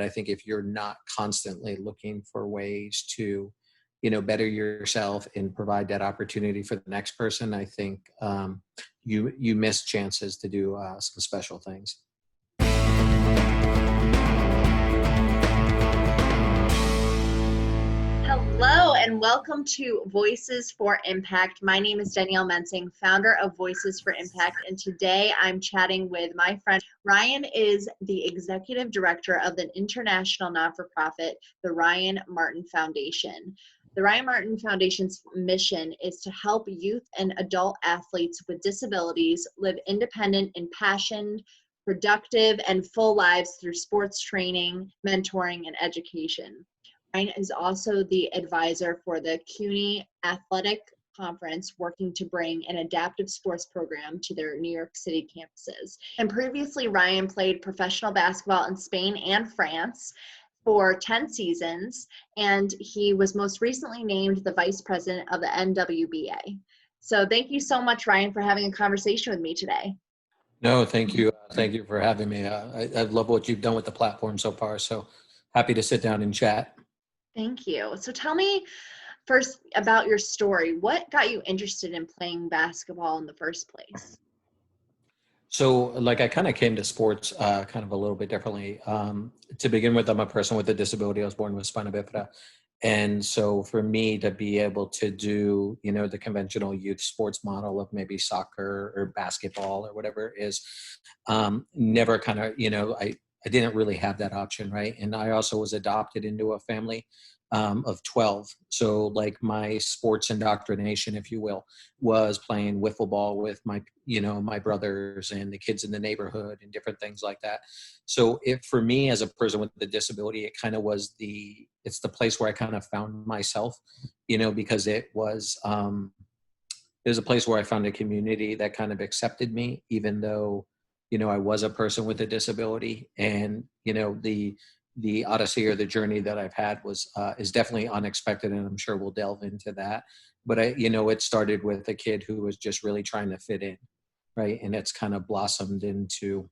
I think if you're not constantly looking for ways to, better yourself and provide that opportunity for the next person, I think you miss chances to do some special things. Hello and welcome to Voices for Impact. My name is Danielle Mensing, founder of Voices for Impact, and today I'm chatting with my friend. Ryan is the executive director of the international not-for-profit, the Ryan Martin Foundation. The Ryan Martin Foundation's mission is to help youth and adult athletes with disabilities live independent, impassioned, productive, and full lives through sports training, mentoring, and education. Ryan is also the advisor for the CUNY Athletic Conference, working to bring an adaptive sports program to their New York City campuses. And previously, Ryan played professional basketball in Spain and France for 10 seasons, and he was most recently named the vice president of the NWBA. So thank you so much, Ryan, for having a conversation with me today. No, thank you. Thank you for having me. I love what you've done with the platform so far. So happy to sit down and chat. Thank you. So tell me first about your story. What got you interested in playing basketball in the first place? So I kind of came to sports kind of a little bit differently. To begin with, I'm a person with a disability. I was born with spina bifida. And so for me to be able to do, the conventional youth sports model of maybe soccer or basketball or whatever it is, never kind of, I didn't really have that option, right? And I also was adopted into a family of 12. So my sports indoctrination, if you will, was playing wiffle ball with my brothers and the kids in the neighborhood and different things like that. So for me as a person with a disability, it kind of was it's the place where I kind of found myself, because it was a place where I found a community that kind of accepted me, even though, I was a person with a disability. And, the odyssey or the journey that I've had is definitely unexpected, and I'm sure we'll delve into that. But it started with a kid who was just really trying to fit in, right? And it's kind of blossomed into,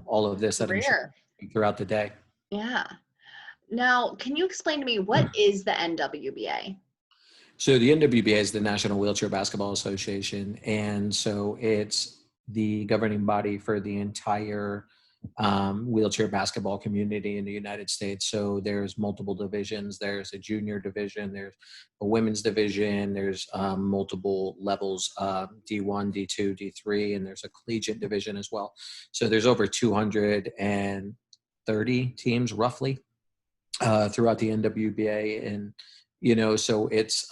all of this that I'm sure throughout the day. Yeah. Now, can you explain to me what is the NWBA? So the NWBA is the National Wheelchair Basketball Association, and so it's the governing body for the entire wheelchair basketball community in the United States. So there's multiple divisions. There's a junior division, there's a women's division, there's multiple levels, D1, D2, D3, and there's a collegiate division as well. So there's over 230 teams roughly throughout the NWBA. And, so it's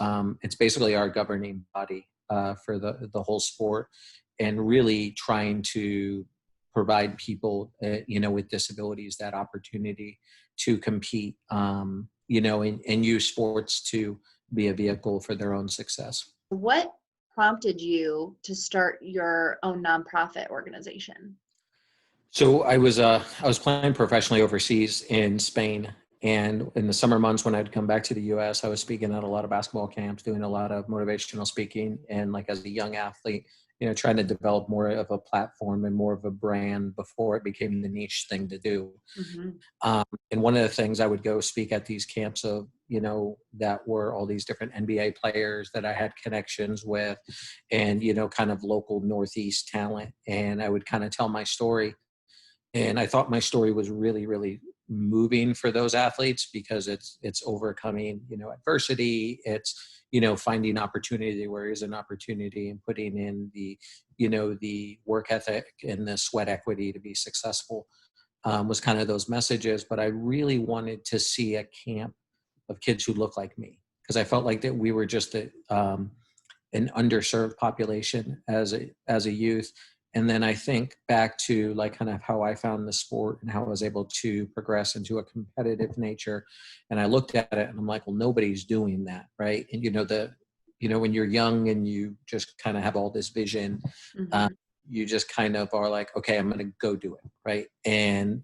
basically our governing body for the whole sport, and really trying to provide people, with disabilities that opportunity to compete, and use sports to be a vehicle for their own success. What prompted you to start your own nonprofit organization? So I was playing professionally overseas in Spain, and in the summer months when I'd come back to the U.S., I was speaking at a lot of basketball camps, doing a lot of motivational speaking, and as a young athlete, trying to develop more of a platform and more of a brand before it became the niche thing to do. Mm-hmm. And one of the things I would go speak at these camps of, that were all these different NBA players that I had connections with, and, kind of local Northeast talent. And I would kind of tell my story. And I thought my story was really, really moving for those athletes, because it's overcoming, adversity. It's, finding opportunity where is an opportunity, and putting in the, the work ethic and the sweat equity to be successful, was kind of those messages. But I really wanted to see a camp of kids who look like me, because I felt like that we were just an underserved population as a youth. And then I think back to kind of how I found the sport and how I was able to progress into a competitive nature. And I looked at it and I'm like, well, nobody's doing that, right? And when you're young and you just kind of have all this vision, mm-hmm. You just kind of are like, okay, I'm going to go do it, right? And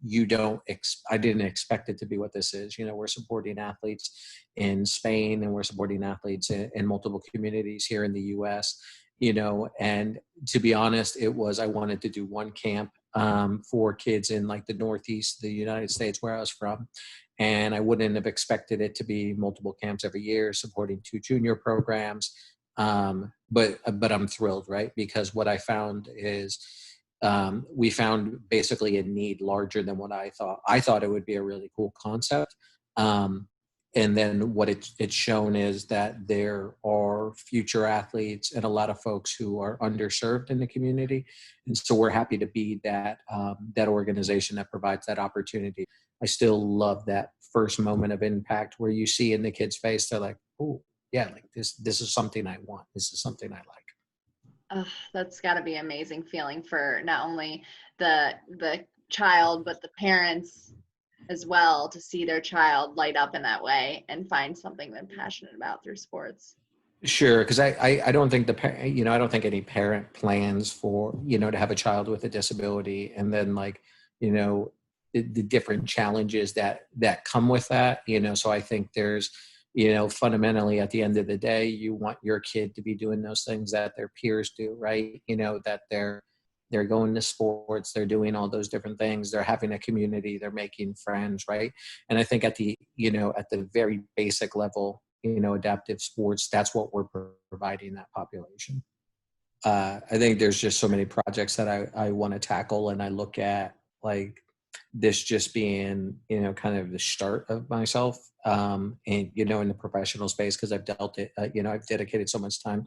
I didn't expect it to be what this is. We're supporting athletes in Spain, and we're supporting athletes in multiple communities here in the U.S., and to be honest, I wanted to do one camp for kids in like the Northeast of the United States where I was from. And I wouldn't have expected it to be multiple camps every year, supporting 2 junior programs. But I'm thrilled, right? Because what I found is we found basically a need larger than what I thought. I thought it would be a really cool concept. And then what it's shown is that there are future athletes and a lot of folks who are underserved in the community. And so we're happy to be that organization that provides that opportunity. I still love that first moment of impact where you see in the kid's face, they're like, oh, yeah, like this is something I want. This is something I like. That's got to be an amazing feeling for not only the child, but the parents as well, to see their child light up in that way and find something they're passionate about through sports. Sure, because I don't think I don't think any parent plans for to have a child with a disability, and then like the different challenges that come with that. So I think there's fundamentally at the end of the day, you want your kid to be doing those things that their peers do, right? That they're going to sports, they're doing all those different things, they're having a community, they're making friends, right? And I think at the very basic level, adaptive sports, that's what we're providing that population. I think there's just so many projects that I want to tackle, and I look at like this just being kind of the start of myself, and in the professional space, because I've I've dedicated so much time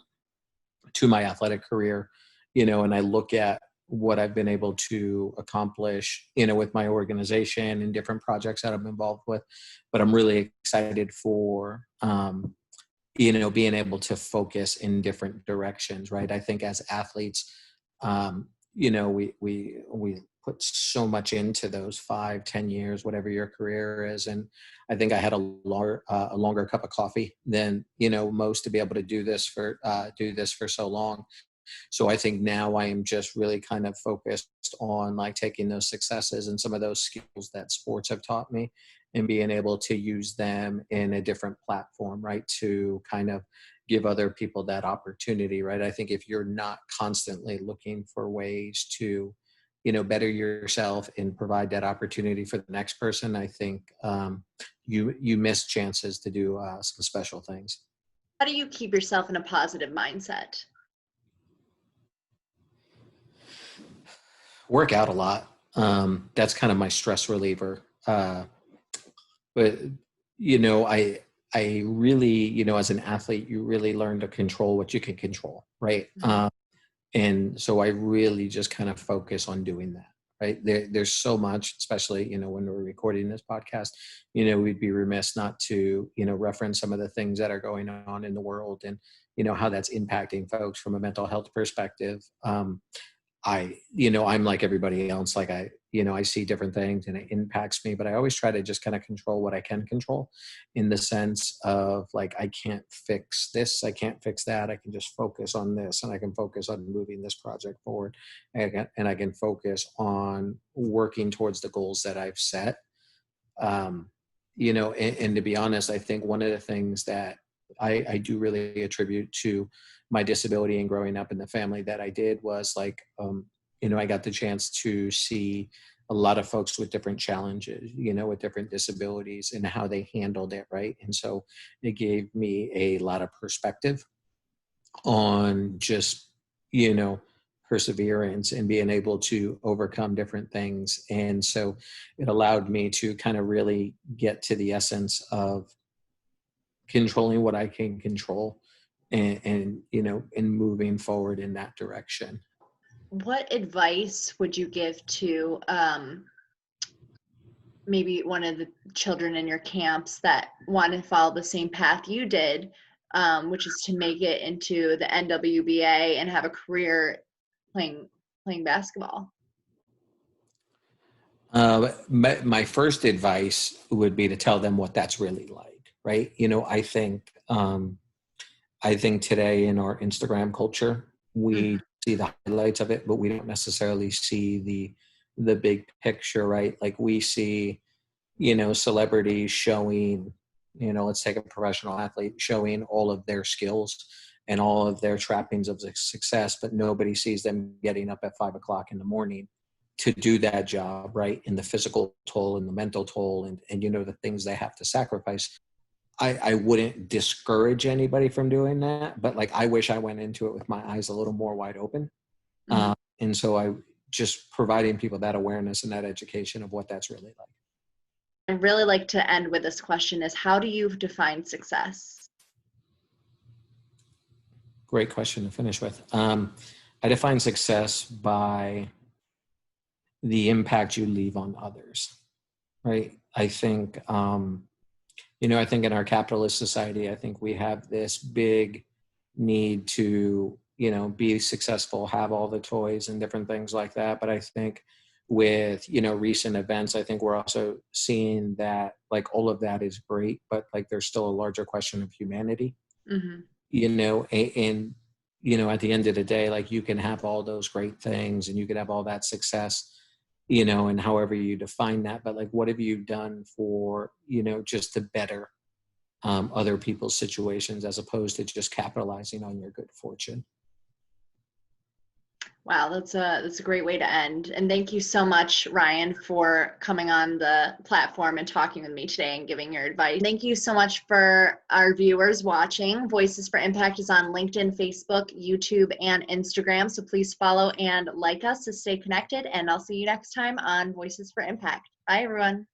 to my athletic career, and I look at what I've been able to accomplish, with my organization and different projects that I'm involved with. But I'm really excited for, being able to focus in different directions, right? I think as athletes, we put so much into those 5-10 years, whatever your career is. And I think I had a longer cup of coffee than, most to be able to do this for so long. So I think now I am just really kind of focused on like taking those successes and some of those skills that sports have taught me and being able to use them in a different platform, right? To kind of give other people that opportunity, right? I think if you're not constantly looking for ways to, better yourself and provide that opportunity for the next person, I think you miss chances to do some special things. How do you keep yourself in a positive mindset? Work out a lot. That's kind of my stress reliever. But I really, as an athlete, you really learn to control what you can control, right? Mm-hmm. And so I really just kind of focus on doing that, right? There's so much, especially when we're recording this podcast, we'd be remiss not to reference some of the things that are going on in the world, and how that's impacting folks from a mental health perspective. I'm like everybody else. Like I see different things and it impacts me, but I always try to just kind of control what I can control, in the sense of like, I can't fix this, I can't fix that. I can just focus on this, and I can focus on moving this project forward, and I can focus on working towards the goals that I've set. And to be honest, I think one of the things that I do really attribute to my disability and growing up in the family that I did was like, I got the chance to see a lot of folks with different challenges, with different disabilities, and how they handled it, right? And so it gave me a lot of perspective on just, perseverance and being able to overcome different things. And so it allowed me to kind of really get to the essence of controlling what I can control, and moving forward in that direction. What advice would you give to maybe one of the children in your camps that want to follow the same path you did, which is to make it into the NWBA and have a career playing basketball? My first advice would be to tell them what that's really like, right? I think today in our Instagram culture, we see the highlights of it, but we don't necessarily see the big picture, right? Like we see, celebrities showing, let's take a professional athlete showing all of their skills and all of their trappings of success, but nobody sees them getting up at 5 o'clock in the morning, to do that job, right? And the physical toll and the mental toll and the things they have to sacrifice. I wouldn't discourage anybody from doing that, but like, I wish I went into it with my eyes a little more wide open. Mhm. And so I just providing people that awareness and that education of what that's really like. I'd really like to end with this question is, how do you define success? Great question to finish with. I define success by the impact you leave on others, right? I think, I think in our capitalist society, I think we have this big need to, be successful, have all the toys and different things like that. But I think with, recent events, I think we're also seeing that like all of that is great, but like there's still a larger question of humanity, Hmm. and at the end of the day, like you can have all those great things and you can have all that success, and however you define that, but like, what have you done for, just to better other people's situations as opposed to just capitalizing on your good fortune? Wow, that's a great way to end. And thank you so much, Ryan, for coming on the platform and talking with me today and giving your advice. Thank you so much for our viewers watching. Voices for Impact is on LinkedIn, Facebook, YouTube, and Instagram. So please follow and like us to stay connected. And I'll see you next time on Voices for Impact. Bye, everyone.